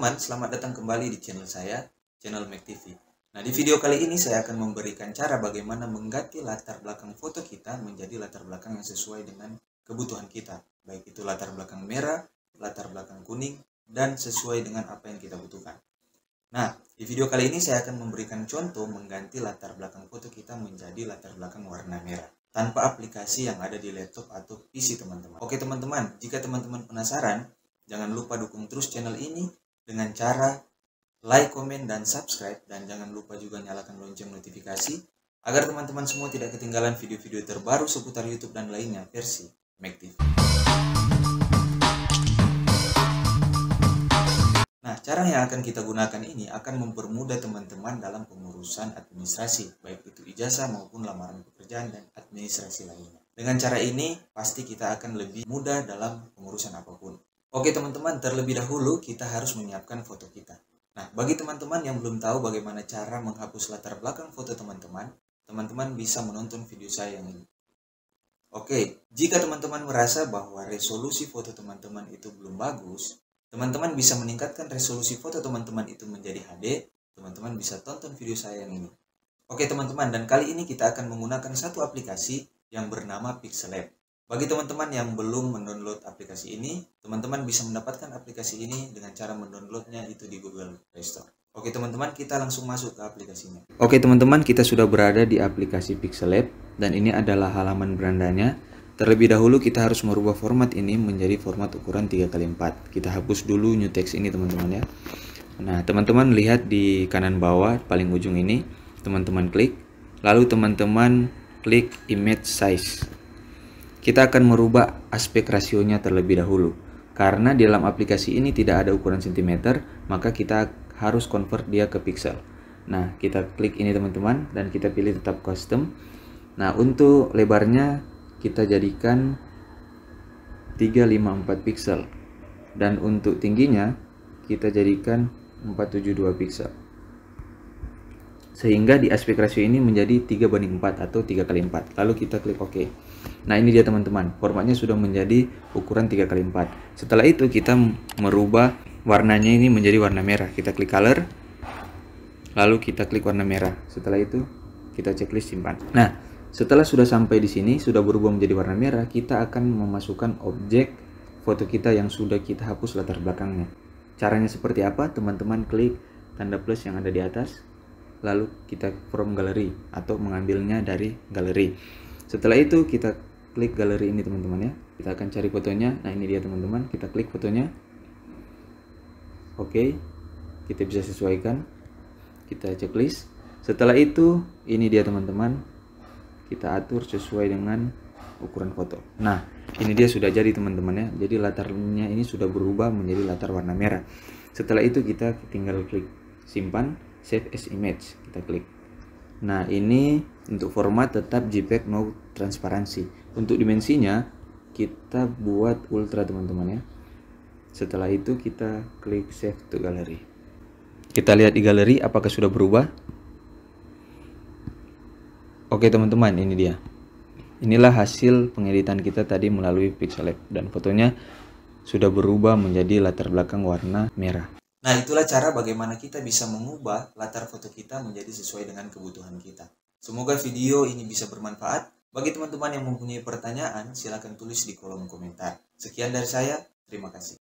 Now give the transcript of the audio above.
teman-teman, selamat datang kembali di channel saya, channel Mac TV. Nah, di video kali ini saya akan memberikan cara bagaimana mengganti latar belakang foto kita menjadi latar belakang yang sesuai dengan kebutuhan kita. Baik itu latar belakang merah, latar belakang kuning, dan sesuai dengan apa yang kita butuhkan. Nah, di video kali ini saya akan memberikan contoh mengganti latar belakang foto kita menjadi latar belakang warna merah tanpa aplikasi yang ada di laptop atau PC teman-teman. Oke teman-teman, jika teman-teman penasaran, jangan lupa dukung terus channel ini dengan cara like, komen, dan subscribe. Dan jangan lupa juga nyalakan lonceng notifikasi agar teman-teman semua tidak ketinggalan video-video terbaru seputar YouTube dan lainnya versi Mac TV. Nah, cara yang akan kita gunakan ini akan mempermudah teman-teman dalam pengurusan administrasi, baik itu ijazah maupun lamaran pekerjaan dan administrasi lainnya. Dengan cara ini, pasti kita akan lebih mudah dalam pengurusan apapun. Oke teman-teman, terlebih dahulu kita harus menyiapkan foto kita. Nah, bagi teman-teman yang belum tahu bagaimana cara menghapus latar belakang foto teman-teman, teman-teman bisa menonton video saya yang ini. Oke, jika teman-teman merasa bahwa resolusi foto teman-teman itu belum bagus, teman-teman bisa meningkatkan resolusi foto teman-teman itu menjadi HD, teman-teman bisa tonton video saya yang ini. Oke teman-teman, dan kali ini kita akan menggunakan satu aplikasi yang bernama Pixellab. Bagi teman-teman yang belum mendownload aplikasi ini, teman-teman bisa mendapatkan aplikasi ini dengan cara mendownloadnya itu di Google Play Store. Oke teman-teman, kita langsung masuk ke aplikasinya. Oke teman-teman, kita sudah berada di aplikasi Pixellab dan ini adalah halaman berandanya. Terlebih dahulu kita harus merubah format ini menjadi format ukuran 3x4. Kita hapus dulu new text ini teman-teman ya. Nah teman-teman lihat di kanan bawah paling ujung ini, teman-teman klik. Lalu teman-teman klik image size. Kita akan merubah aspek rasionya terlebih dahulu. Karena di dalam aplikasi ini tidak ada ukuran cm, maka kita harus convert dia ke pixel. Nah, kita klik ini teman-teman dan kita pilih tetap custom. Nah, untuk lebarnya kita jadikan 354 pixel. Dan untuk tingginya kita jadikan 472 pixel. Sehingga di aspek rasio ini menjadi 3:4 atau 3x4. Lalu kita klik OK. Nah ini dia teman-teman, formatnya sudah menjadi ukuran 3x4. Setelah itu kita merubah warnanya ini menjadi warna merah. Kita klik color, lalu kita klik warna merah. Setelah itu kita checklist simpan. Nah setelah sudah sampai di sini, sudah berubah menjadi warna merah, kita akan memasukkan objek foto kita yang sudah kita hapus latar belakangnya. Caranya seperti apa? Teman-teman klik tanda plus yang ada di atas, lalu kita from gallery atau mengambilnya dari galeri. Setelah itu kita klik galeri ini teman-teman ya. Kita akan cari fotonya. Nah ini dia teman-teman, kita klik fotonya. Oke, kita bisa sesuaikan. Kita checklist. Setelah itu ini dia teman-teman, kita atur sesuai dengan ukuran foto. Nah ini dia sudah jadi teman-teman ya. Jadi latarnya ini sudah berubah menjadi latar warna merah. Setelah itu kita tinggal klik simpan, save as image, kita klik. Nah ini untuk format tetap JPEG no transparansi. Untuk dimensinya kita buat ultra teman-teman ya. Setelah itu kita klik save to gallery. Kita lihat di galeri apakah sudah berubah. Oke teman-teman, ini dia. Inilah hasil pengeditan kita tadi melalui Pixellab dan fotonya sudah berubah menjadi latar belakang warna merah. Nah itulah cara bagaimana kita bisa mengubah latar foto kita menjadi sesuai dengan kebutuhan kita. Semoga video ini bisa bermanfaat. Bagi teman-teman yang mempunyai pertanyaan, silakan tulis di kolom komentar. Sekian dari saya, terima kasih.